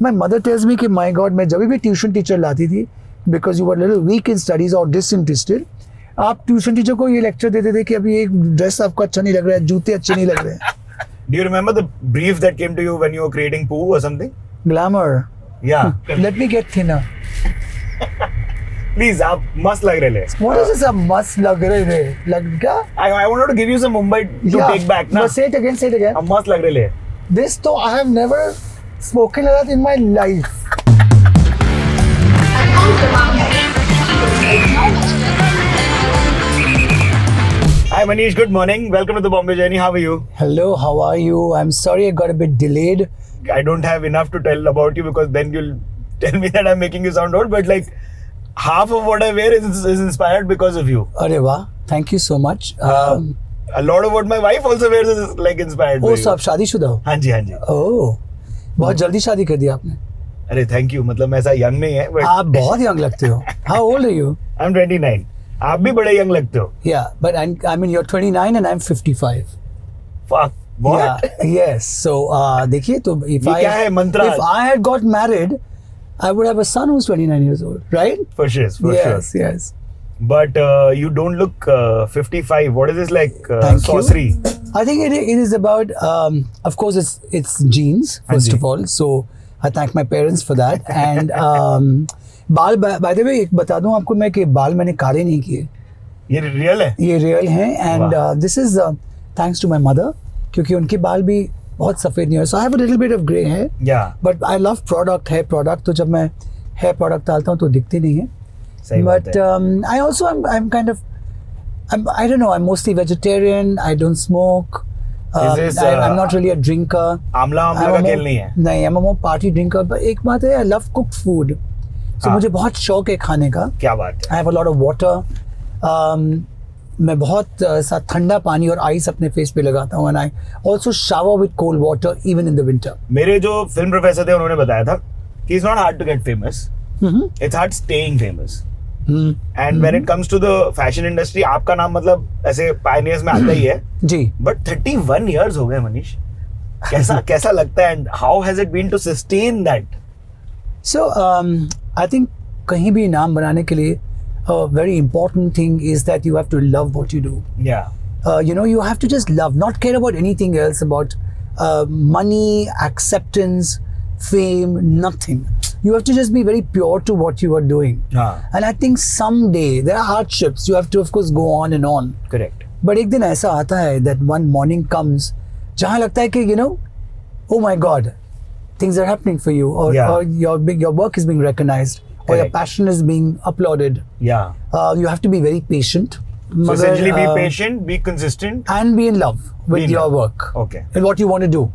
my mother tells me कि my God, मैं जब भी ट्यूशन टीचर लाती थी, because you were a little weak in studies or disinterested, आप ट्यूशन टीचर को ये लेक्चर देते थे कि अभी एक ड्रेस आपको अच्छा नहीं लग रहा है, जूते अच्छे नहीं लग रहे हैं. Do you remember the brief that came to you when you were creating poo or something? Glamour. Yeah. Let me get thinner. Please, आप मस्त लग रहे थे. What is this? आप मस्त लग रहे थे. लग क्या? I wanted to give you some Mumbai to take back ना. But say it again. Say it again. आप मस्त लग रहे थे. This तो I have never spoken like that in my life. Hi Manish, good morning. Welcome to the Bombay journey. How are you? Hello, how are you? I'm sorry I got a bit delayed. I don't have enough to tell about you because then you'll tell me that I'm making you sound old. But like half of what I wear is inspired because of you. अरे वाह, thank you so much. A lot of what my wife also wears is like inspired by you. सब शादीशुदा हो? हाँ जी हाँ जी. ओह, बहुत जल्दी शादी कर दी आपने. अरे थैंक यू. मतलब मैं ऐसा यंग नहीं है. But आप बहुत यंग लगते हो. How old are you? I'm 29. आप भी बड़े यंग लगते हो. Yeah, but I mean you're 29 and I'm 55. Fuck. What? Yeah, yes. So देखिए तो if ये क्या है मंत्रा? if I had got married, I would have a son who's 29 years old, right? For sure, for sure. Yes. But you don't look 55. What is this like? Thank Sorcery. you. I think it is about. Of course, it's genes first of all. So I thank my parents for that. And बाल by the way एक बता दूं आपको मैं कि बाल मैंने काले नहीं किए. ये रियल है? ये रियल हैं and this is thanks to my mother क्योंकि उनके बाल भी बहुत सफेद नहीं है. So I have a little bit of grey hair. Yeah. But I love hair product. तो जब मैं hair product डालता हूँ तो दिखते नहीं है. सही बात But है. I also I'm kind of I don't know. I'm mostly vegetarian. I don't smoke. I'm not really a drinker. Amla का खेल नहीं है. नहीं, I'm a more party drinker. But एक बात है, I love cooked food. So मुझे बहुत शौक है खाने का. क्या बात है. I have a lot of water. मैं बहुत सा ठंडा पानी और आइस अपने फेस पे लगाता हूँ. And I also shower with cold water even in the winter. मेरे जो फिल्म प्रोफेसर थे उन्होंने बताया था कि it's not hard to get famous. It's hard staying famous. And when it comes to the fashion industry, आपका नाम मतलब ऐसे pioneers में आता ही है. जी. But 31 years हो गए मनीष. कैसा लगता है and how has it been to sustain that? So I think कहीं भी नाम बनाने के लिए a very important thing is that you have to love what you do. Yeah. You have to just love, not care about anything else, about money, acceptance, fame, nothing. You have to just be very pure to what you are doing. And I think someday there are hardships. You have to, of course, go on and on. Correct. But एक दिन ऐसा आता है that one morning comes जहाँ लगता है कि oh my God, things are happening for you, or your work is being recognized. Correct. Or your passion is being applauded. Yeah. You have to be very patient. So essentially be patient, be consistent. And be in love with your work. Okay. And what you want to do.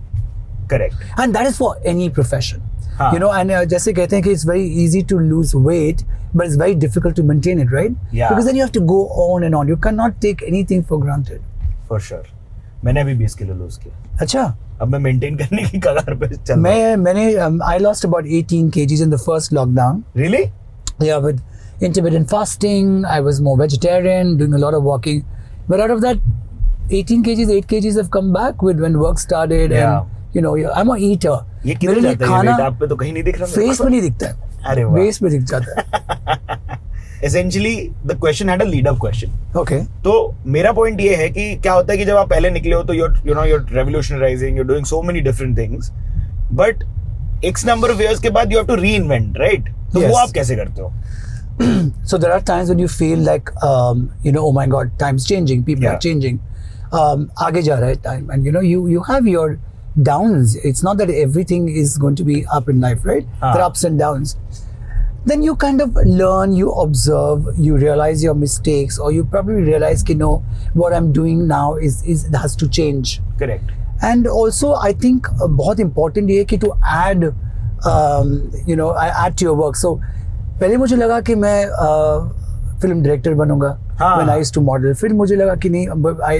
Correct. And that is for any profession. And जैसे कहते हैं कि it's very easy to lose weight, but it's very difficult to maintain it, right? Yeah. Because then you have to go on and on. You cannot take anything for granted. For sure. मैंने भी 20 kilo loose किया. अच्छा. अब मैं maintain करने की कगार पे चल रहा हूं. मैंने I lost about 18 kgs in the first lockdown. Really? Yeah, with intermittent fasting, I was more vegetarian, doing a lot of walking. But out of that 18 kgs, 8 kgs have come back with when work started. Yeah. And I'm an eater. ये किधर जाता है ये आप पे तो कहीं नहीं दिख रहा. फेस पे नहीं दिखता है. अरे वाह. फेस पे दिख जाता है. Essentially, the question had a lead-up question. Okay. तो मेरा point ये है कि क्या होता है कि जब आप पहले निकले हो तो you're revolutionizing, you're doing so many different things, but X number of years के बाद you have to reinvent, right? तो वो आप कैसे करते हो? So there are times when you feel like oh my God, time's changing, people are changing, आगे जा रहा है time, and you have your downs. It's not that everything is going to be up in life, right? There are ups and downs. Then you kind of learn, you observe, you realize your mistakes, or you probably realize what I'm doing now has to change. Correct. And also I think बहुत important ये कि to add add to your work. So पहले मुझे लगा कि मैं film director बनूंगा when I used to model. फिर मुझे लगा कि नहीं,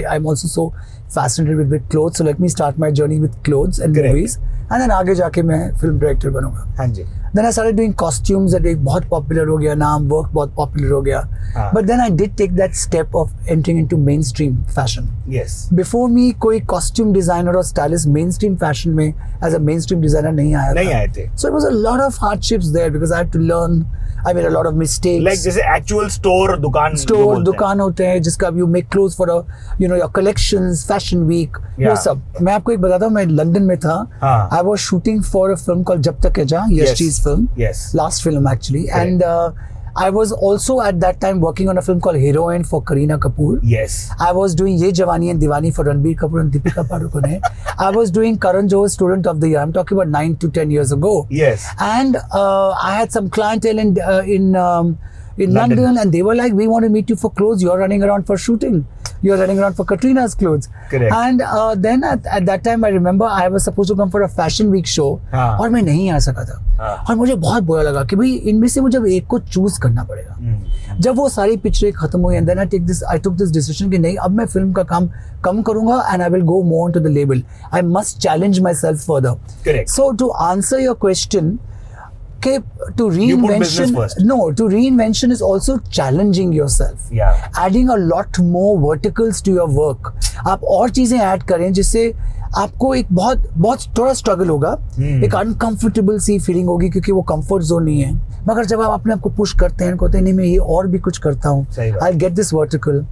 I'm also so fascinated with clothes, so let me start my journey with clothes and movies. And then आगे जाके मैं फिल्म डायरेक्टर बनूंगा. हाँ जी. Then I started doing costumes that एक बहुत popular हो गया, नाम work बहुत popular हो गया. But then I did take that step of entering into mainstream fashion. Yes. Before me कोई costume designer or stylist mainstream fashion में as a mainstream designer नहीं आया था. नहीं आए थे. So it was a lot of hardships there because I had to learn. I made a lot of mistakes. Like जैसे actual store दुकान होते हैं जिसका you make clothes for a your collections, fashion week, वो सब. मैं आपको एक बताता हूँ, मैं लंदन में था. I was shooting for a film called जब तक है जहाँ, Yash's film. Yes. Last film actually. Correct. And I was also at that time working on a film called Heroine for Kareena Kapoor. Yes. I was doing Ye Jawani and Diwani for Ranbir Kapoor and Deepika Padukone. I was doing Karan Johar's Student of the Year. I'm talking about 9 to 10 years ago. Yes. And I had some clientele in London, and they were like, we want to meet you for clothes. You're running around for shooting. You're running around for Katrina's clothes. Correct. And then at that time, I remember I was supposed to come for a fashion week show. और मैं नहीं आ सका था. और मुझे बहुत बुरा लगा कि भाई इनमें से मुझे एक को चूज करना पड़ेगा. जब वो सारी पिक्चरें खत्म हुई, and then I took this decision कि नहीं, अब मैं फिल्म का काम कम करूंगा and I will go more into the label. I must challenge myself further. Correct. So to answer your question, to reinvention, to reinvention is also challenging yourself. Yeah. Adding a lot more verticals to your work. आप और चीजें add करें जिससे आपको एक बहुत थोड़ा struggle होगा, एक अनकंफर्टेबल सी फीलिंग होगी क्योंकि वो कंफर्ट जोन नहीं है. मगर जब आप अपने आप को पुश करते हैं, कहते हैं नहीं मैं ये और भी कुछ करता हूँ, I'll get this vertical.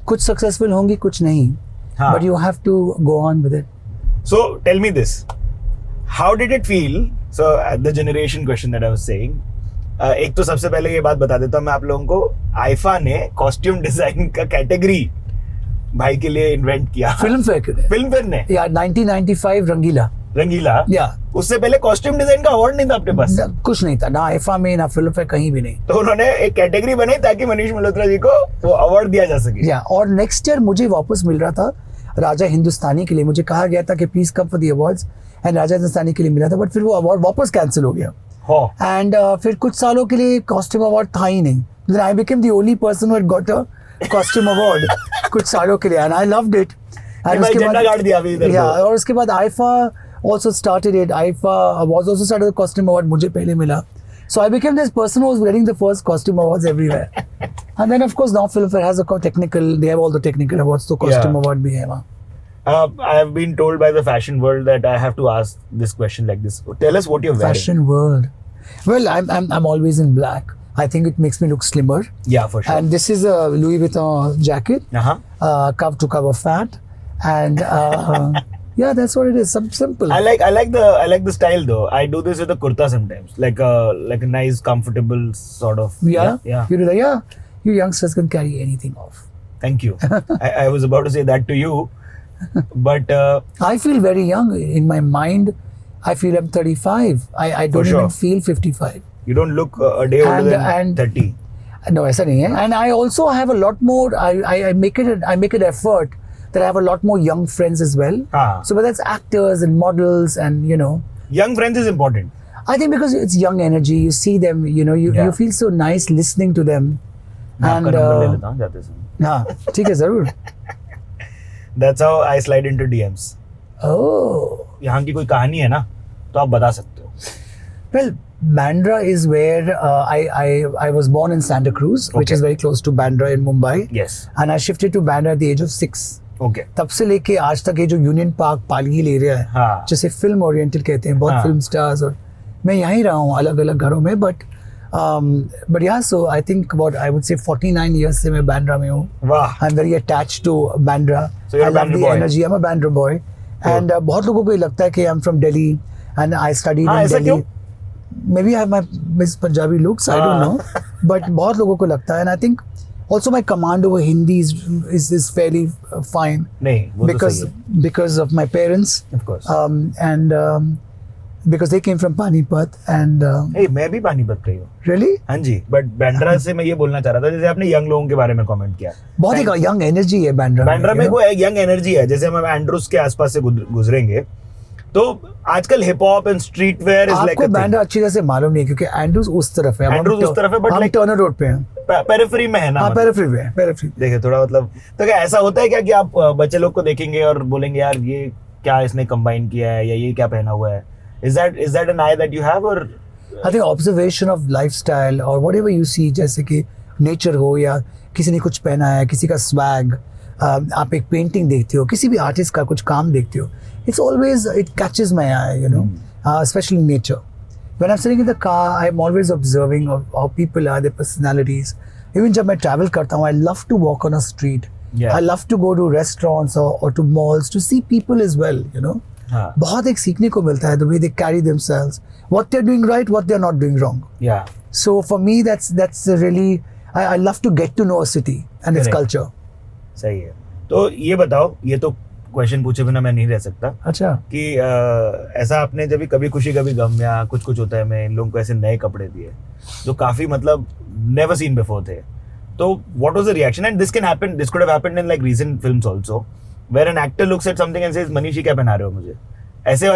कुछ सक्सेसफुल होंगी, कुछ नहीं. But you have to go on with it. So tell me this. How did it feel? So the generation question that I was saying. एक तो सबसे पहले ये बात बता देता हूँ मैं आप लोगों को. आईफा ने कॉस्ट्यूम डिजाइन का कैटेगरी भाई के लिए इन्वेंट किया. फिल्मफेयर ने. या 1995 रंगीला. या उससे पहले कॉस्ट्यूम डिजाइन का अवार्ड नहीं था अपने पास. कुछ नहीं था, ना आईफा में ना फिल्मफेयर, कहीं भी नहीं. तो उन्होंने एक कैटेगरी बनाई ताकि मनीष मल्होत्रा जी को वो अवार्ड दिया जा सके. या और नेक्स्ट ईयर मुझे वापस मिल रहा था राजा हिंदुस्तानी के लिए. मुझे कहा गया था कि please come for the awards, and Raja Hindustani के लिए मिला था, बट फिर वो अवार्ड वापस कैंसिल हो गया. एंड फिर कुछ सालों के लिए कॉस्ट्यूम अवार्ड था ही नहीं. Then I became the only person who had got a costume award कुछ सालों के लिए, and I loved it. And उसके बाद गाड़ दिया अभी इधर. और उसके बाद IIFA also started it. IIFA was also started the costume award, मुझे पहले मिला. So I became this person who was getting the first costume awards everywhere. And then of course now Filmfare has a technical, they have all the technical awards, so costume award भी है वहाँ. I have been told by the fashion world that I have to ask this question like this. Tell us what you're wearing. Fashion world. Well, I'm always in black. I think it makes me look slimmer. Yeah, for sure. And this is a Louis Vuitton jacket. Cover to cover fat, and yeah, that's what it is. Simple. I like the style though. I do this with a kurta sometimes, like a nice, comfortable sort of. Yeah. You do that. Yeah. You youngsters can carry anything off. Thank you. I was about to say that to you, but I feel very young in my mind. I feel I'm 35. I don't even feel 55. You don't look a day older than 30. No, ऐसा नहीं है. And I also have a lot more. I make an effort that I have a lot more young friends as well. So whether it's actors and models and young friends is important. I think because it's young energy. You see them. You feel so nice listening to them. And हाँ, ठीक है जरूर. That's how I slide into DMs. Oh. यहाँ की कोई कहानी है ना, तो आप बता सकते हो. Well, Bandra is where I was born in Santa Cruz, which is very close to Bandra in Mumbai. Yes. And I shifted to Bandra at the age of 6. Okay. तब से लेके आज तक ये जो यूनियन पार्क पालगी एरिया है, जिसे film oriented कहते हैं, बहुत फिल्म स्टार्स, और मैं यहीं रहा हूँ अलग अलग घरों में. But yeah, so I think about, I would say 49 years से मैं Bandra में हूँ. Wow. I'm very attached to Bandra. So you're a Bandra boy. Energy. I'm a Bandra boy. And बहुत लोगों को ये लगता है कि I'm from Delhi and I studied in Delhi. Maybe I have my Miss Punjabi looks, I don't know. But बहुत लोगों को लगता है, and I think also my command over Hindi is fairly fine. नहीं, वो तो सही है. Because of my parents. Of course. And because they came from Panipat and. Hey, मैं भी पानीपत का ही हूँ. Really? हाँ जी. But Bandra से मैं ये बोलना चाह रहा था, जैसे आपने यंग लोगों के बारे में कमेंट किया. बहुत ही यंग एनर्जी है Bandra. Bandra में कोई यंग एनर्जी है. जैसे हम एंड्रूस के आसपास से गुजरेंगे, तो आजकल hip hop and street wear is like. आपको बैंड्रा अच्छी तरह से मालूम नहीं क्योंकि एंड्रूज उस तरफ है. एंड्रूज उस तरफ है, बट लाइक टर्नर रोड पे हैं. पेरिफेरी में है ना. हाँ, पेरिफेरी में. देखिए थोड़ा मतलब, तो क्या ऐसा होता है क्या कि आप बच्चे लोग को देखेंगे और बोलेंगे यार ये क्या इसने combine किया है या ये क्या पहना हुआ है? Is that an eye that you have or? I think observation of lifestyle or whatever you see, जैसे कि nature हो या किसी ने कुछ पहना है, किसी का swag, आप एक painting देखते हो, किसी भी artist का कुछ काम देखते हो, it catches my eye, you know, especially nature. When I'm sitting in the car, I'm always observing of how people are, their personalities. Even जब मैं travel करता हूँ, I love to walk on a street. Yeah. I love to go to restaurants or to malls to see people as well, you know. हाँ. बहुत एक सीखने को मिलता है, the way they carry themselves, what they're doing right, what they're not doing wrong. Yeah. So for me, that's really, I love to get to know a city and its Correct. culture. सही है. तो ये बताओ, ये तो question पूछे बिना मैं नहीं रह सकता अच्छा कि ऐसा आपने जब भी कभी खुशी कभी गम या कुछ होता है, मैं इन लोगों को ऐसे नए कपड़े दिए जो काफी मतलब नेवर सीन बिफोर थे, तो what was the reaction? And this could have happened in like recent films also where an actor looks at something and says Manish क्या पहना रहे हो मुझे? ऐसी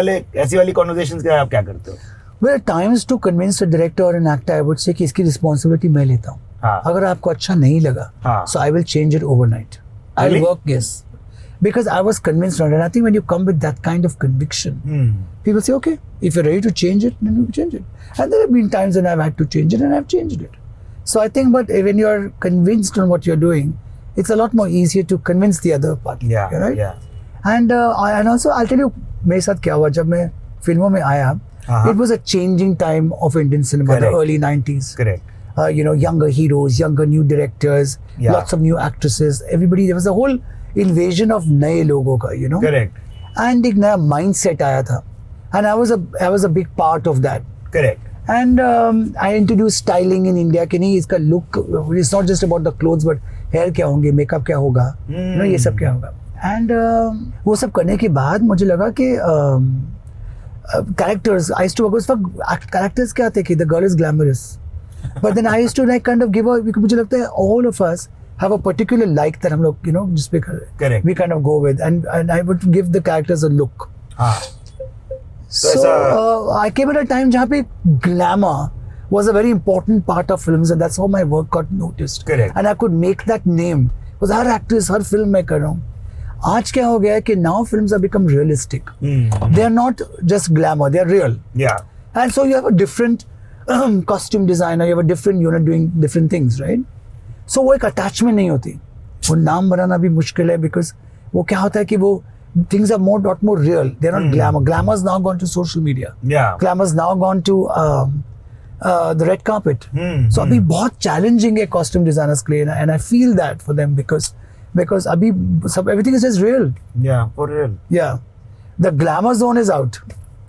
वाली कन्वर्सेशंस के आप क्या करते हो? Well, at times to convince a director or an actor, I would say कि इसकी responsibility मैं लेता हूँ. हाँ. अगर आपको अच्छा नहीं लगा, हाँ. so I will change it overnight. Really? I'll work, yes. Because I was convinced on it. And I think when you come with that kind of conviction, people say, okay, if you're ready to change it, then you change it. And there have been times when I've had to change it and I've changed it. So I think, but when you're convinced on what you're doing, it's a lot more easier to convince the other party. Yeah, right? yeah. And also, I'll tell you, मेरे साथ क्या हुआ जब मैं फिल्मों में आया, it was a changing time of Indian cinema, Correct. the early 90s. Correct. You know, younger heroes, younger new directors, Yeah. lots of new actresses. Everybody, there was a whole invasion of नए लोगों का, you know. Correct. And एक नया mindset आया था. And I was a big part of that. Correct. And I introduced styling in India कि नहीं इसका look, it's not just about the clothes but hair क्या होंगे, makeup क्या होगा, you know, ये सब क्या होगा. And वो सब करने के बाद मुझे लगा कि characters, I used to work with characters क्या थे कि the girl is glamorous. But then I used to like kind of give मुझे लगता है all of us have a particular like that हम लोग, you know, जिस पे Correct. we kind of go with and I would give the characters a look. हाँ. So I came at a time जहाँ पे glamour was a very important part of films and that's how my work got noticed. Correct. And I could make that name. because her actress, her film मैं कर रहा हूँ. आज क्या हो गया है कि now films have become realistic. They are not just glamour, they are real. Yeah. And so you have a different costume designer, you have a different unit doing different things, right? So वो एक attachment नहीं होती. वो नाम बनाना भी मुश्किल है because वो क्या होता है कि वो things are lot more real. They're not glamour. Glamour's now gone to social media. Yeah. Glamour's now gone to the red carpet. So अभी बहुत challenging है costume designers के लिए and I feel that for them because अभी everything is just real. Yeah, for real. Yeah. The glamour zone is out.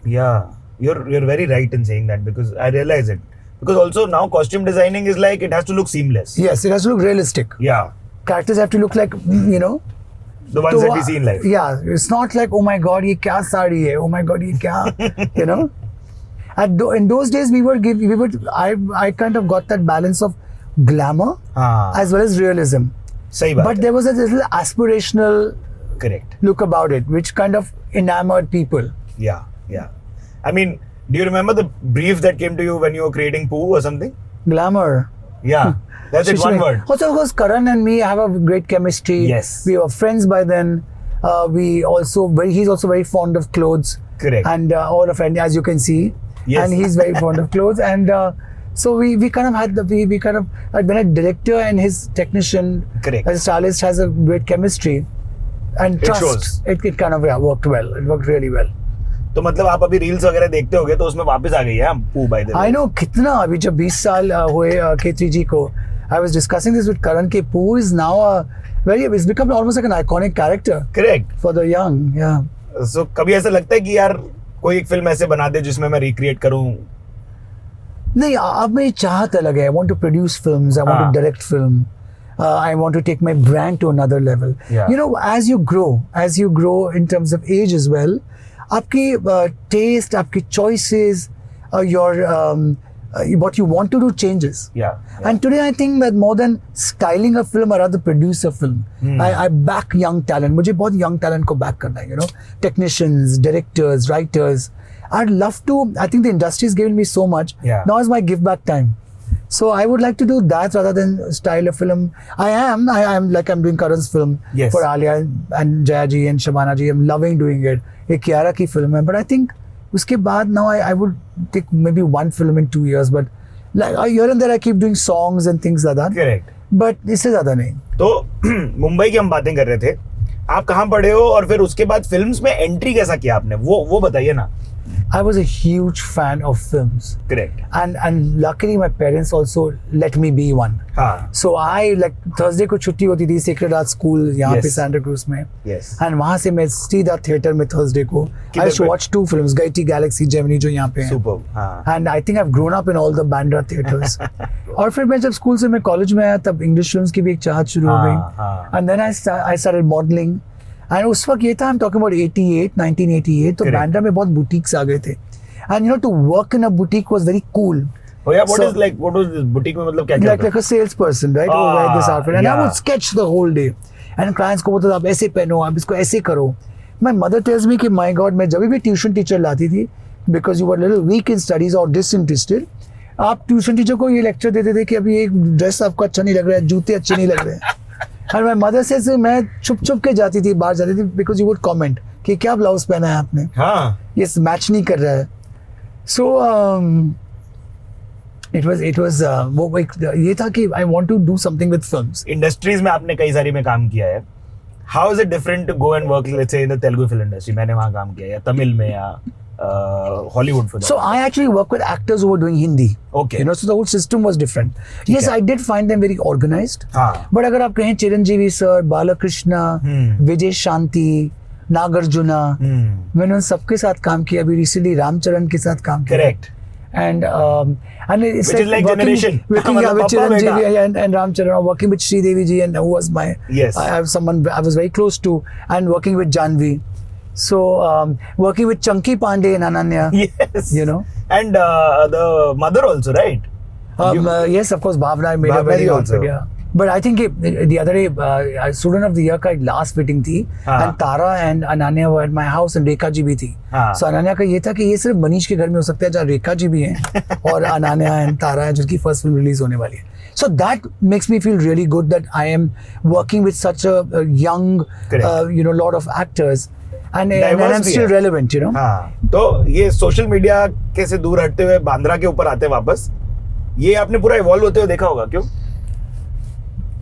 Yeah. You're very right in saying that because I realize it. Because also now costume designing is like it has to look seamless. Yes, it has to look realistic. Yeah. Characters have to look like, you know. The ones that we see in life. Yeah, it's not like, oh my God, ये क्या साड़ी है? Oh my God, ये क्या? You know. In those days, I kind of got that balance of glamour as well as realism. सही बात But है. there was a little aspirational Correct. look about it, which kind of enamored people. Yeah, yeah. I mean, do you remember the brief that came to you when you were creating Poo or something? Glamour. Yeah, that's it, one word. Also, of course, Karan and me have a great chemistry. Yes. We were friends by then. He's also very fond of clothes. Correct. And all of and as you can see. Yes. And he's very fond of clothes. And so we kind of had when a director and his technician, Correct. as a stylist, has a great chemistry and It trust. shows. It kind of worked well. It worked really well. तो मतलब आप अभी reels वगैरह देखते होगे तो उसमें वापस आ गई है हम Poo by the way. I know कितना अभी जब 20 साल हुए K3G को. I was discussing this with Karan कि Poo is now it's become almost like an iconic character. Correct. For the young, yeah. So कभी ऐसा लगता है कि यार कोई एक फिल्म ऐसे बना दे जिसमें मैं रिक्रिएट करूं? नहीं, अब मेरी चाहत अलग है. I want to produce films. I want to direct film. I want to take my brand to another level. Yeah. You know, as you grow in terms of age as well, आपकी taste, आपकी choices, what you want to do changes. Yeah. And today I think that more than styling a film, I rather produce a film. I back young talent. मुझे बहुत young talent को back करना है, you know, technicians, directors, writers. I'd love to. I think the industry has given me so much. Yeah. Now is my give back time. So I would like to do that rather than style a film. I'm doing Karan's film Yes. for Alia and Jaya ji and Shabana ji. I'm loving doing it. एक Kiara की film है, but I think उसके बाद now I would take maybe one film in 2 years, but like here and there I keep doing songs and things like that. Correct. But इससे ज़्यादा नहीं. तो मुंबई की हम बातें कर रहे थे, आप कहाँ पढ़े हो और फिर उसके बाद फिल्म्स में एंट्री कैसा किया आपने, वो बताइए ना. I was a huge fan of films. Correct. And luckily my parents also let me be one. हाँ. So I like Thursday को छुट्टी होती थी Sacred Heart School यहाँ पे Yes. Santa Cruz में. Yes. And वहाँ से मैं सीधा थिएटर में Thursday को I used to watch 2 films, Gaiti Galaxy, Gemini जो यहाँ पे हैं. Superb. हाँ. And I think I've grown up in all the Bandra theaters. और फिर मैं जब स्कूल से मैं कॉलेज में आया तब इंग्लिश फिल्म्स की भी एक चाहत शुरू हो हाँ, गई. हाँ. And then I started modeling. And उस वक्त ये था, I'm talking about 1988, तो Correct. बैंड्रा में बहुत boutiques आ गए थे. And you know, to work in a boutique was very cool. Oh yeah, what So- was this boutique में मतलब क्या Like a salesperson, right? Who wear this outfit. And I yeah. would sketch the whole day. And clients को बोलते थे आप ऐसे पहनो, आप इसको ऐसे करो. My mother tells me कि my God, मैं जब भी ट्यूशन टीचर लाती थी, because you were a little weak in studies or disinterested, आप ट्यूशन टीचर को ये लेक्चर देते थे कि अभी एक ड्रेस आपको अच्छा नहीं लग रहा है, जूते अच्छे नहीं लग रहे हैं. And my mother says मैं छुप के जाती थी, बाहर जाती थी, because you would comment कि क्या ब्लाउज पहना है आपने, हाँ. ये मैच नहीं कर रहा है. So it was वो एक ये था कि I want to do something with films. Industries में आपने कई सारी में काम किया है. How is it different to go and work, let's say, in the Telugu film industry? मैंने वहाँ काम किया, या तमिल में, या Hollywood for that. So I actually work with actors who were doing Hindi. Okay. You know, so the whole system was different. Yes, है. I did find them very organized. हाँ. But अगर आप कहें चिरंजीवी सर, बालाकृष्णा, विजय शांति, नागार्जुना, मैंने उन सबके साथ काम किया. अभी रिसेंटली रामचरण के साथ काम किया. Correct. And it's Which is like working, generation. working मतलब with पापा Chiranjeevi and Ramcharan, working with Sridevi ji, and who was my Yes. I have someone I was very close to, and working with Janvi. So working with Chunky Pandey and Ananya. Yes. You know. And the mother also, right? Yes, of course, Bhavna I made a Bhavna very ji good also. outfit, yeah. But I think the other day, student of the year का एक last fitting थी, हाँ. and Tara and Ananya were at my house, and Rekha जी भी थी. हाँ. So Ananya का ये था कि ये सिर्फ मनीष के घर में हो सकता है जहाँ रेखा जी भी हैं और अनन्या and Tara हैं जिनकी first film release होने वाली है. So that makes me feel really good that I am working with such a young, lot of actors, and I'm still relevant, you know. हाँ. तो ये सोशल मीडिया के से दूर हटते हुए बांद्रा के ऊपर आते वापस, ये आपने पूरा इवॉल्व होते हुए देखा होगा, क्यों?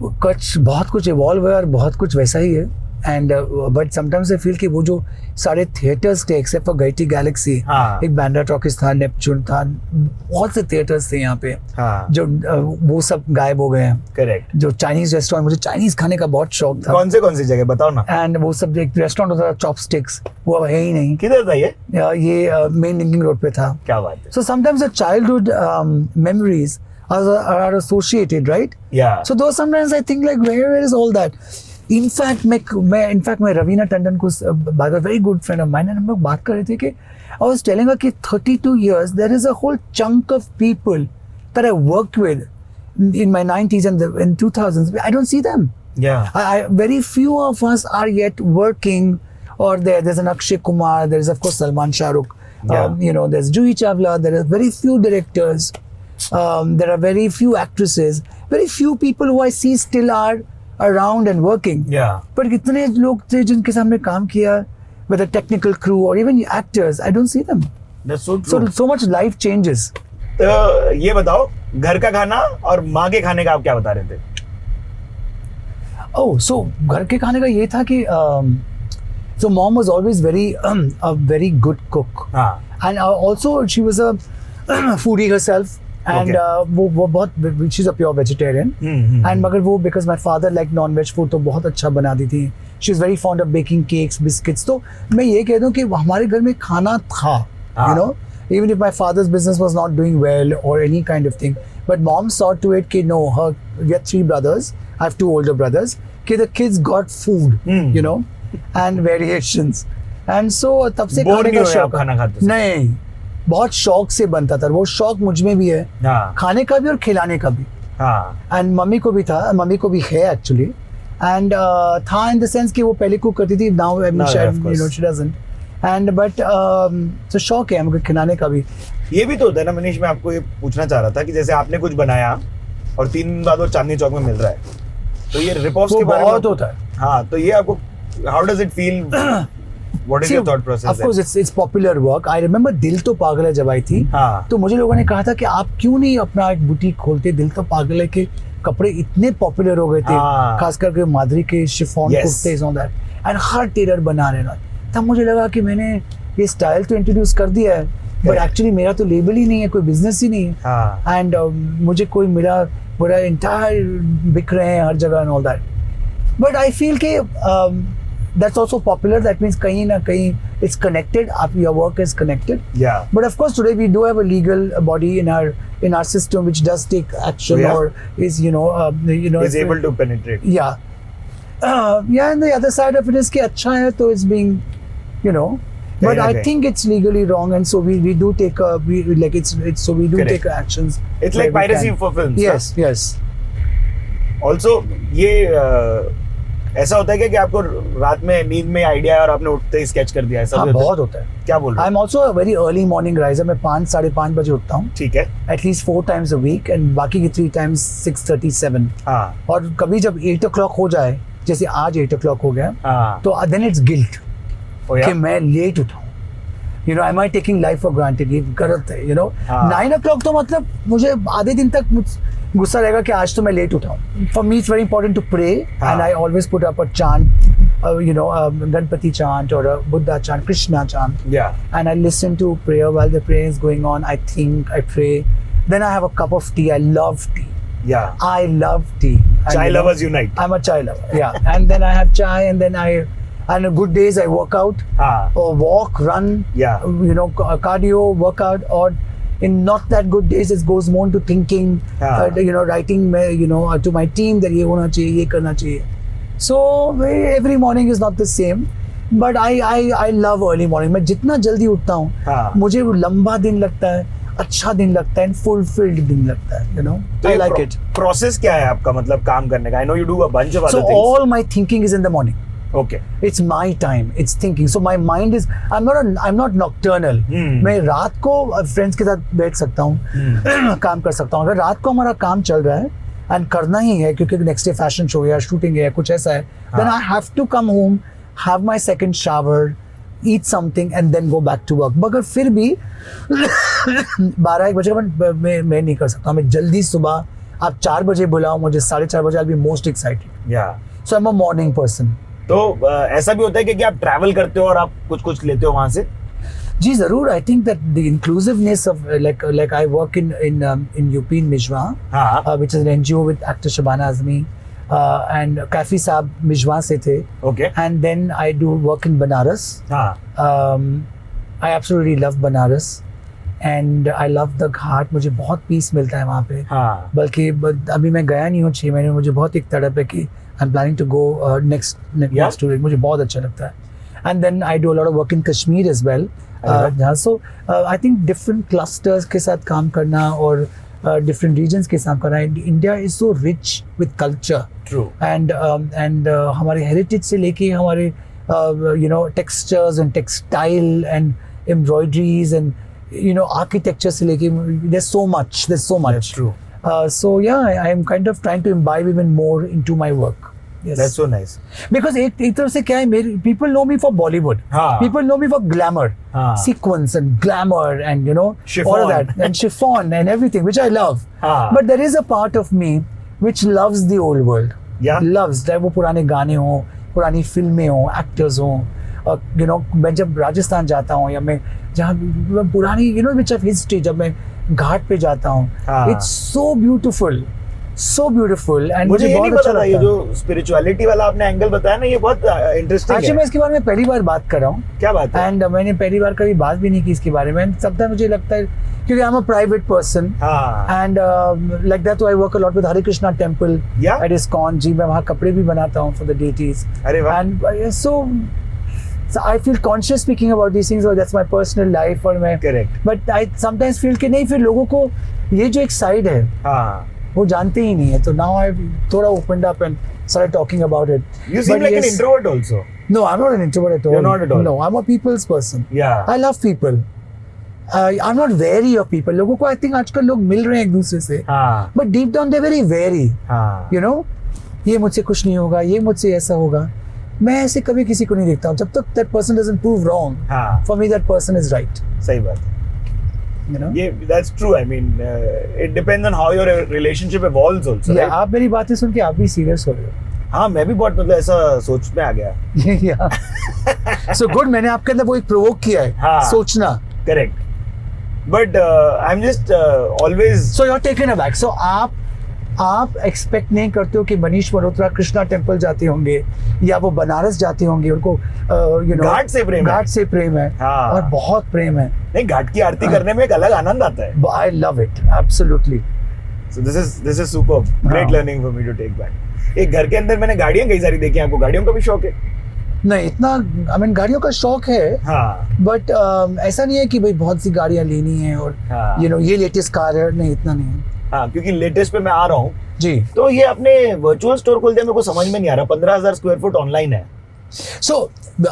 बहुत कुछ इवॉल्व है और बहुत कुछ वैसा ही है. And but sometimes I feel कि वो जो सारे थिएटर्स थे एक्सेप्ट फॉर गाइटी गैलेक्सी, एक बैंड्रा टॉकीज था, नेपच्यून था, बहुत से थिएटर्स थे यहाँ पे, जो वो सब गायब हो गए हैं. करेक्ट. जो चाइनीज रेस्टोरेंट, मुझे चाइनीज खाने का बहुत शौक था. कौन सी जगह बताओ ना. एंड वो सब एक रेस्टोरेंट होता था चॉपस्टिक्स, वो अब है ही नहीं. किधर था ये मेन लिंकिंग रोड पे था. क्या बात है. So sometimes the childhood memories are associated, right? Yeah. So though sometimes I think like where is all that? In fact, मैं रवीना टंडन को, by the very good friend of mine, and हम लोग बात कर रहे थे कि I was telling her कि 32 years there is a whole chunk of people that I worked with in my 90s and in 2000s. I don't see them. Yeah. Very few of us are yet working, or there's an Akshay Kumar, there is of course Salman Shahrukh, Yeah. There's Juhi Chawla, there are very few directors. There are very few actresses, very few people who I see still are around and working. Yeah. But कितने लोग थे जिनके सामने काम किया, with a technical crew or even actors, I don't see them. That's so true. So much life changes. तो ये बताओ, घर का खाना और माँ के खाने का आप क्या बता रहे थे? Oh, so घर के खाने का ये था कि so mom was always a very good cook. हाँ. And also she was a foodie herself. And वो बहुत, she's a pure vegetarian. And मगर वो because my father liked non-veg food, तो बहुत अच्छा बनाती थी. She was very fond of baking cakes, biscuits. तो मैं ये कह दूँ कि हमारे घर में खाना था, you know, even if my father's business was not doing well or any kind of thing. But mom saw to it कि no, we have 3 brothers. I have 2 older brothers. कि the kids got food, you know, and variations. And so तब से खाने का शौक. नहीं, बहुत शौक से बनता था. वो शौक मुझ में भी है, खाने का भी और खिलाने का भी. एंड मम्मी को भी था, मम्मी को भी है एक्चुअली. एंड था इन द सेंस कि वो पहले कुक करती थी, now she doesn't. And but तो शौक है हमको खिलाने का भी. ये भी तो होता है ना मनीष, मैं आपको ये पूछना चाह रहा था कि जैसे आपने कुछ बनाया और 3 दिन बाद वो चांदनी चौक में मिल रहा है, तो ये रिप ऑफ्स के बारे में बहुत होता है। हाँ, तो ये आपको how does it feel, what is your thought process? Of course it's popular work. I remember दिल तो पागल है जब आई थी, हाँ, तो मुझे लोगों ने कहा था कि आप क्यों नहीं अपना एक बुटीक खोलते, दिल तो पागल है के कपड़े इतने पॉपुलर हो गए थे, खास करके माधुरी के शिफॉन कुर्ते on that, and her tailor बना रहे ना। तब मुझे लगा कि मैंने ये स्टाइल तो इंट्रोड्यूस कर दिया है, बट एक्चुअली मेरा तो लेबल ही नहीं है, कोई बिजनेस ही नहीं है, एंड मुझे कोई मेरा पूरा इंटायर बिक रहे हैं हर जगह and all that. But I feel कि that's also popular. That means kahin na kahin it's connected. Your work is connected. Yeah. But of course, today we do have a legal body in our system which does take action or is is able to penetrate. Yeah. Yeah. And the other side of it is कि अच्छा है तो it's being, But I think it's legally wrong, and so we do take take actions. It's like piracy for films. Yes. Yes. Also, ये ऐसा होता है क्या कि आपको रात में नींद में आइडिया और आपने उठते ही स्केच कर दिया है? हाँ, बहुत होता है। क्या बोल रहे हैं? I'm also a very early morning riser. मैं 5-5:30 बजे उठता हूँ। ठीक है। At least 4 times a week and बाकी की 3 times 6:37। हाँ। और कभी जब 8 o'clock हो जाए, जैसे आज 8 o'clock हो गया, तो then it's guilt कि मैं late उठाऊँ। Am I taking life for granted? ये गलत है, 9 o'clock तो मतलब मुझे आधे दिन तक गुस्सा रहेगा कि आज तो मैं late उठाऊं। For me it's very important to pray, and I always put up a chant, Ganpati chant or a Buddha chant, Krishna chant. Yeah. And I listen to prayer while the prayer is going on. I think, I pray. Then I have a cup of tea. I love tea. Yeah. I love tea. Chai lovers unite. I'm a chai lover. Yeah. And then I have chai, and then on good days I work out, or walk, run. Yeah. Cardio, workout, or in not that good days it goes more into thinking, writing to my team that ये होना चाहिए, ये करना चाहिए. So every morning is not the same, but I love early morning. मैं जितना जल्दी उठता हूँ, मुझे वो लंबा दिन लगता है, अच्छा दिन लगता है, fulfilled दिन लगता है, तो I like it. Process क्या है आपका, मतलब काम करने का? I know you do a bunch of other things. So all my thinking is in the morning. Okay. It's my time. It's thinking. So my mind is. I'm not nocturnal. मैं रात को friends के साथ बैठ सकता हूँ, काम कर सकता हूँ। अगर रात को हमारा काम चल रहा है and करना ही है क्योंकि next day fashion show या shooting है, कुछ ऐसा है, then I have to come home, have my second shower, eat something and then go back to work. मगर फिर भी 12-1 बजे मैं नहीं कर सकता। मैं जल्दी सुबह आप 4 बजे बुलाओ मुझे, 4:30 बजे I'll be most excited. Yeah. So I'm a morning person. तो ऐसा भी होता है कि आप ट्रैवल करते हो और आप कुछ लेते हो वहां से? जी जरूर। I think that the inclusiveness of like I work in UP in Mijwan, which is an NGO with actor Shabana Azmi, and काफी साहब मिजवा से थे। Okay. And then I do work in Banaras. I absolutely love Banaras and I love the ghat. मुझे बहुत piece मिलता है वहाँ पे। बल्कि अभी मैं गया नहीं हूँ 6 महीने, मुझे बहुत एक तड़प है कि I'm planning to go next week. मुझे बहुत अच्छा लगता है. And then I do a lot of work in Kashmir as well. So I think different clusters के साथ काम करना और different regions के साथ करना. India is so rich with culture. True. And हमारे heritage से लेके हमारे textures and textile and embroideries and architecture से लेके there's so much. That's true. So yeah, I am kind of trying to imbibe even more into my work. Yes. That's so nice. Because एक तरफ से क्या है, people know me for Bollywood. People know me for glamour, sequence and glamour and chiffon. all of that and chiffon and everything, which I love. But there is a part of me which loves the old world. Yeah. Loves चाहे वो पुराने गाने हों, पुरानी फिल्में हों, actors हों, मैं जब राजस्थान जाता हूँ या मैं जहाँ पुरानी which of history, जब मैं घाट पे जाता हूँ, it's so beautiful and मुझे ये नहीं पता था ये जो स्पिरिचुअलिटी वाला आपने एंगल बताया ना, ये बहुत इंटरेस्टिंग है। एक्चुअली मैं इसके बारे में पहली बार बात कर रहा हूँ। क्या बात है? एंड मैंने पहली बार कभी बात भी नहीं की इसके बारे में। सबटा मुझे लगता है क्योंकि I am a private person and like that, I work a lot with Hare Krishna temple at ISKCON ji. मैं वहाँ कपड़े भी बनाता हूँ फॉर द डेटीज। अरे वाह। And so I feel conscious speaking about these things, or that's my personal life और मैं correct. But I sometimes feel कि नहीं, फिर लोगों को ये जो एक साइड है वो जानते ही नहीं है। तो now I've थोड़ा opened up and started talking about it. You seem like an introvert also. No, I'm not an introvert at all. You're not at all. No, I'm a people's person. Yeah. I love people. I'm not wary of people. लोगों को I think आजकल लोग मिल रहे हैं एक दूसरे से. हाँ. But deep down they're very wary. हाँ. You know, ये मुझसे कुछ नहीं होगा, ये मुझसे ऐसा होगा. मैं ऐसे कभी किसी को नहीं देखता हूँ. जब तक that person doesn't prove wrong, हाँ. for me that person is right. सही बात. You know? Yeah, that's true. I mean, it depends on how your relationship evolves also. Yeah, right? आप मेरी बातें सुन के आप भी serious हो रहे हो. हाँ, मैं भी बहुत मतलब ऐसा सोच में आ गया. Yeah. So good, मैंने आपके अंदर वो एक provoke किया है. हाँ. सोचना. Correct. But I'm just always. So you're taken aback. So आप एक्सपेक्ट नहीं करते हो कि मनीष मल्होत्रा कृष्णा टेम्पल जाते होंगे या वो बनारस जाते होंगे, उनको you know, घाट से प्रेम है. हाँ. और बहुत प्रेम है. नहीं, घाट की आरती करने में एक अलग आनंद आता है. I love it, absolutely. So this is superb. Great learning for me to take back. एक घर के अंदर मैंने गाड़ियां कई सारी देखी. आपको गाड़ियों का भी शौक है? नहीं इतना, I mean गाड़ियों का शौक है. हाँ. बट ऐसा नहीं है कि भाई बहुत सी गाड़ियां लेनी है और हाँ. you know ये लेटेस्ट कार है, नहीं इतना नहीं है. हाँ, क्योंकि लेटेस्ट पे मैं आ रहा हूँ जी. तो ये अपने वर्चुअल स्टोर खोलते हैं, मेरे को समझ में नहीं आ रहा. 15,000 स्क्वायर फुट ऑनलाइन है. So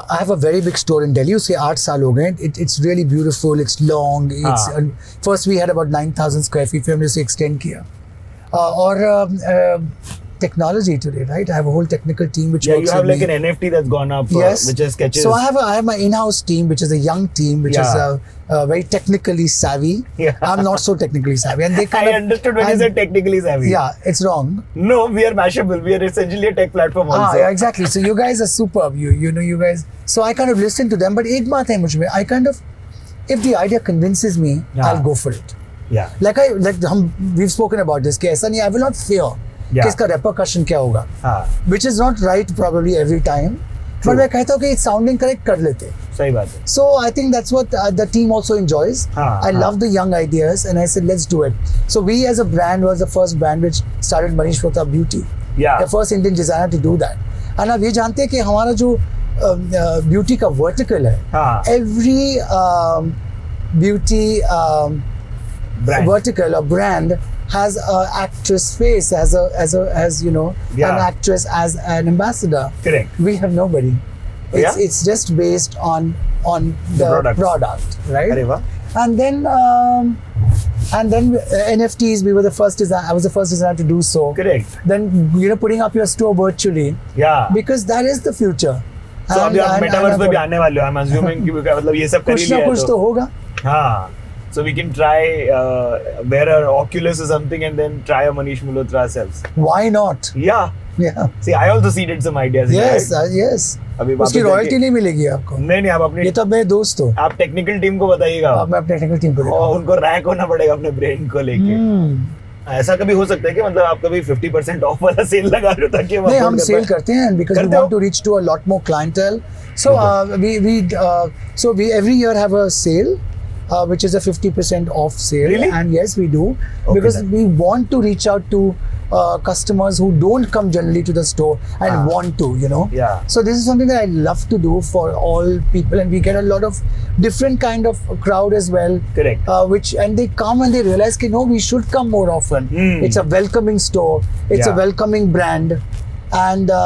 I have a very big store in Delhi. उसके 8 साल हो गए. It's really beautiful. It's long. It's first we had about 9,000 square feet. फिर हमने उसे extend किया. और technology today, right? I have a whole technical team which works you have with like me. an NFT that's gone up, Yes. which is sketches. So I have my in-house team, which is a young team, which is very technically savvy. Yeah. I'm not so technically savvy, and they kind I understood when you said technically savvy. Yeah, it's wrong. No, we are Mashable. We are essentially a tech platform also. Yeah, exactly. So you guys are superb. You know, you guys. So I kind of listen to them, but एक बात है मुझ में, I kind of, if the idea convinces me, I'll go for it. Yeah. Like we've spoken about this. कि ऐसा नहीं, I will not fear. कि इसका repercussion क्या होगा. Which is not right probably every time. But मैं कहता हूँ कि it's sounding correct कर लेते. सही बात है. So I think that's what the team also enjoys. I love the young ideas, and I said let's do it. So we as a brand was the first brand which started Manish Malhotra Beauty. Yeah. The first Indian designer to do that. And अब ये जानते हैं कि हमारा जो beauty का vertical है. Every beauty brand. vertical or brand has an actress face, as you know, an actress as an ambassador. Correct. We have nobody. It's just based on the product, right? Arey wah. And then NFTs, we were the first design. I was the first designer to do so. Correct. Then putting up your store virtually. Yeah. Because that is the future. So अभी आप metaverse पे भी आने वाले हो. I'm assuming कि मतलब ये सब कर ही लिया है. कुछ तो होगा. हाँ. So we can try wear a Oculus or something and then try a Manish Malhotra ourselves. Why not? Yeah. See, I also seeded some ideas. Yes, yes. अभी उसकी रॉयल्टी नहीं मिलेगी आपको. नहीं आप अपने. ये तो मेरे दोस्त हो. आप टेक्निकल टीम को बताइएगा. मैं अपने टेक्निकल टीम को. और उनको रैक होना पड़ेगा अपने ब्रेन को लेके. ऐसा कभी हो सकता है कि मतलब आप कभी 50% ऑफ वाला सेल लगा रहे हो ताकि नहीं हम सेल करते हैं because we want to reach to a lot more clientele. So we every year have a sale. Which is a 50% off sale. Really? And yes, we do. Okay, because we want to reach out to customers who don't come generally to the store and want to, you know. Yeah. So this is something that I love to do for all people, and we get a lot of different kind of crowd as well. Correct. And they come and they realize that no, we should come more often. It's a welcoming store. It's a welcoming brand. And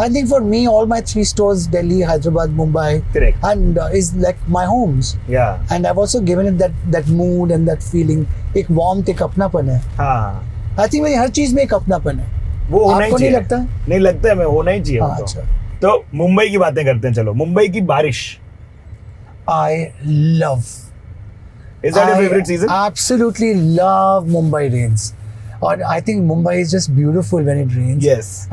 I think for me, all my 3 stores, Delhi, Hyderabad, Mumbai, correct, and is like my homes. Yeah. And I've also given it that mood and that feeling. एक warmth, एक अपनापन है. हाँ. I think मेरी हर चीज में एक अपनापन है. वो होना ही चाहिए. आपको नहीं लगता? नहीं लगता है, मैं होना ही चाहिए. अच्छा. तो मुंबई की बातें करते हैं. चलो, मुंबई की बारिश. I love. Is that your favorite season? Absolutely love Mumbai rains. And I think Mumbai is just beautiful when it rains. Yes.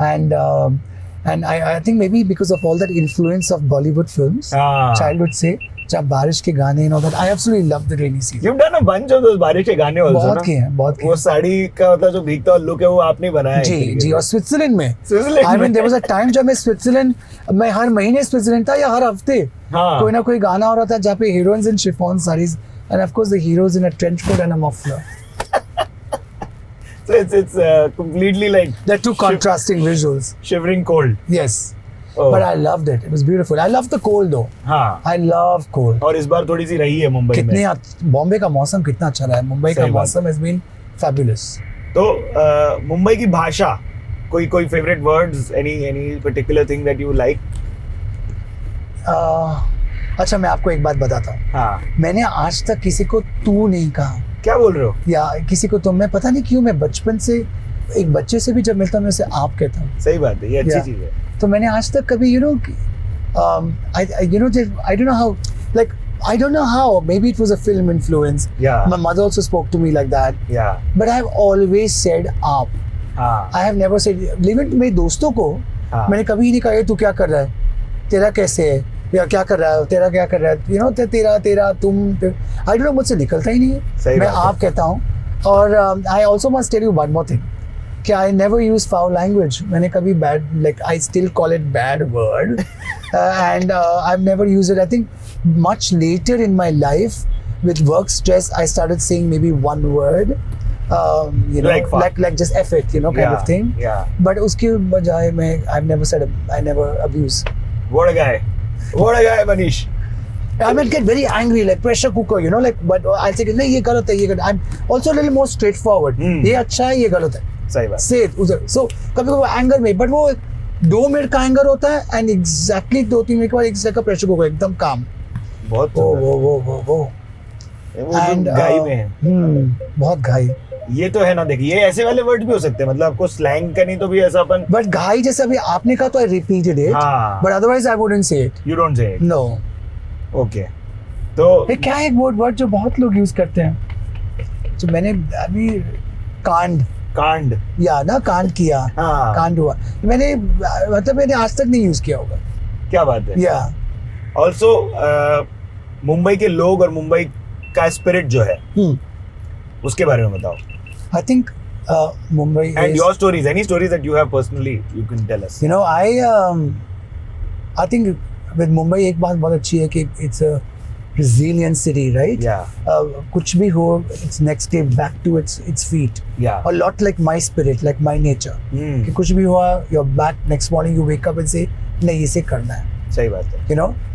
And I think maybe because of all that influence of Bollywood films, childhood से जब बारिश के गाने and all that, I absolutely love the rainy season. You've done a bunch of those बारिश के गाने also, बहुत किए हैं, बहुत किए. वो साड़ी का मतलब जो भीगता हुआ लुक है वो आपने बनाया है. जी और स्विट्जरलैंड में. I mean there was a time जब मैं स्विट्जरलैंड, मैं हर महीने स्विट्जरलैंड था या हर हफ्ते कोई ना कोई गाना हो रहा था जहाँ पे heroines in chiffon sarees and of course the heroes in a trench coat and a muffler. So it's completely like they're two contrasting visuals. Shivering cold. Yes. But I loved it. It was beautiful. I love the cold though. हाँ. I love cold. और इस बार थोड़ी सी रही है मुंबई में. कितने बॉम्बे का मौसम कितना अच्छा रहा है. मुंबई का मौसम has been fabulous. तो मुंबई की भाषा, कोई favorite words, any particular thing that you like? अच्छा मैं आपको एक बात बताता हूँ. हाँ. मैंने आज तक किसी को तू नहीं कहा. क्या बोल रहे हो? या किसी को तुम. मैं पता नहीं क्यों, मैं बचपन से एक बच्चे से भी जब मिलता हूँ मैं उसे आप कहता हूँ. सही बात है, ये अच्छी चीज है. तो मैंने आज तक कभी I don't know how. Maybe it was a film influence. Yeah. My mother also spoke to me like that. Yeah. But I have always said आप. हाँ. I have never said. Even मेरे दोस्तों को मैंने कभी नहीं कहा तू क्या कर रहा है, तेरा कैसे है, या क्या कर रहा है, तेरा क्या कर रहा है, तेरा तुम. I don't know, मुझसे निकलता ही नहीं है. मैं आप कहता हूँ. और I also must tell you one more thing. कि I never use foul language. मैंने कभी bad, like I still call it bad word, and I've never used it. I think much later in my life, with work stress, I started saying maybe one word, like just F it, kind of thing. Yeah. But उसके बजाय मैं I've never said I never abuse. What a guy, Manish. I might get very angry, like pressure cooker, but I'll say नहीं ये गलत है, ये गलत. I'm also a little more straightforward. ये अच्छा है, ये गलत है. सही बात. Say it उधर. So कभी एंगर में, but वो 2 मिनट का एंगर होता है, and exactly 2-3 मिनट के बाद एक सेकंड प्रेशर कुकर एकदम काम. बहुत वो and घाई में है. बहुत घाई. ये तो है ना. देखिए ये ऐसे वाले वर्ड भी हो सकते हैं, मतलब आपको स्लैंग का नहीं तो भी ऐसा अपन. बट घाई जैसे अभी आपने कहा तो I repeated it, but otherwise I wouldn't say it. You don't say it. No. Okay. तो ये क्या है एक वर्ड जो बहुत लोग यूज करते हैं, जो मैंने अभी कांड या ना कांड किया. कांड हुआ. मैंने आज तक नहीं यूज किया होगा. क्या बात है. या ऑल्सो मुंबई के लोग और मुंबई का स्पिरिट जो है उसके बारे में बताओ. I think Mumbai and is, your stories, any stories that you have personally, you can tell us. I think with Mumbai एक बात बहुत अच्छी है कि it's a resilient city, right? Yeah. कुछ भी हो, it's next day back to its feet. Yeah. A lot like my spirit, like my nature. कि कुछ भी हुआ, you're back next morning, you wake up and say नहीं इसे करना है. सही बात है.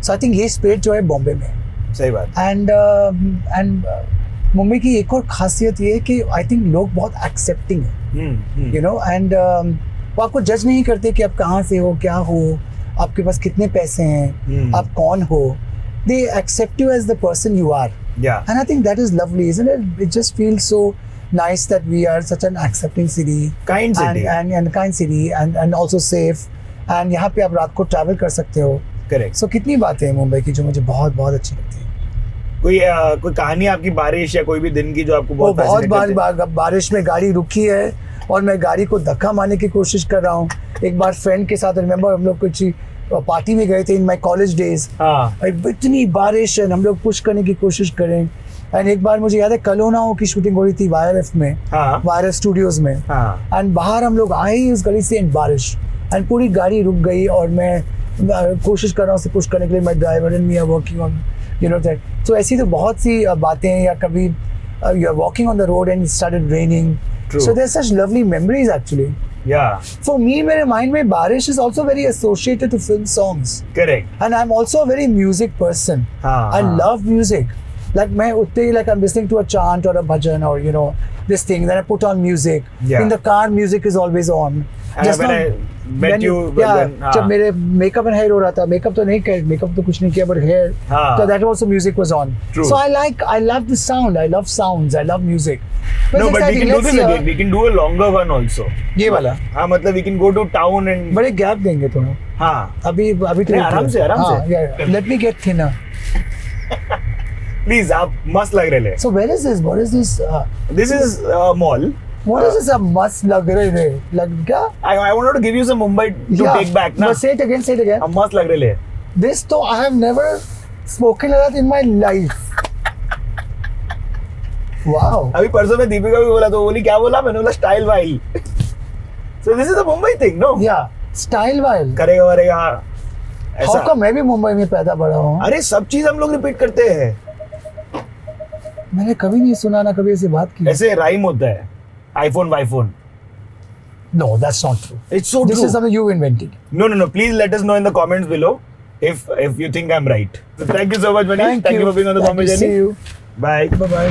So I think ये spirit जो है बॉम्बे में. सही बात. And मुंबई की एक और खासियत ये है कि आई थिंक लोग बहुत एक्सेप्टिंग है, एंड वो आपको जज नहीं करते कि आप कहाँ से हो, क्या हो, आपके पास कितने पैसे हैं, आप कौन हो. They accept you as the person you are. And I think that is lovely, isn't it? It just feels so nice that we are such an accepting city, kind city, and kind city, and also safe. and यहाँ पे आप रात को travel कर सकते हो. Correct. सो कितनी बातें हैं मुंबई की जो मुझे बहुत बहुत अच्छी लगती है. कोई कहानी आपकी बारिश या कोई भी दिन की जो आपको बहुत बार बारिश में गाड़ी रुकी है और मैं गाड़ी को धक्का मारने की कोशिश कर रहा हूँ. एक बार फ्रेंड के साथ रिमेम्बर हम लोग कुछ पार्टी में गए थे इन माय कॉलेज डेज. इतनी बारिश है, हम लोग पुश करने की कोशिश करें. एंड एक बार मुझे याद है कलोनाओं की शूटिंग हो रही थी YRF में, YRF स्टूडियोज में. एंड बाहर हम लोग आए उस गली से एंड बारिश, एंड पूरी गाड़ी रुक गई और मैं कोशिश कर रहा हूँ उसे पुश करने के लिए. My driver and me are working on that. So ऐसी तो बहुत सी बातें हैं. या कभी you are walking on the road and it started raining. True. So there's such lovely memories actually. Yeah. For me, मेरे mind में बारिश is also very associated to film songs. Correct. And I'm also a very music person. I love music. Like मैं उठते ही I'm listening to a chant or a bhajan or this thing. Then I put on music. Yeah. In the car, music is always on. जब मेरे makeup and hair हो रहा था, makeup तो नहीं किया, मेकअप तो कुछ नहीं किया, but here, so that also music was on. True. So I love the sound, I love sounds, I love music. No, but we can do this again. We can do a longer one also. ये वाला. हाँ, मतलब we can go to town and. बड़े gap देंगे थोड़ा. हाँ. अभी तो आराम से. Let me get thinner. Please, आप मस्त लग रहे. So where is this? What is this? This is a mall. What is this? A must लग रहे लग क्या? I wanted to give you some Mumbai to take back ना. But say it again. हम मस्त लग रहे. This तो I have never spoken like that in my life. Wow. अभी परसों में दीपिका भी बोला तो बोली क्या बोला, मैंने बोला style while. So this is a Mumbai thing, no? Yeah, style while. करेगा. ऐसा. How मैं भी मुंबई में पैदा बड़ा हूँ. अरे सब चीज हम लोग रिपीट करते हैं. मैंने कभी नहीं सुना ना कभी ऐसी बात की. ऐसे राइम होता है. iPhone. No, that's not true. It's so this true. This is something you invented. No. Please let us know in the comments below if you think I'm right. So thank you so much, Manish. Thank you for being on the Bombay journey. See you. Bye. Bye.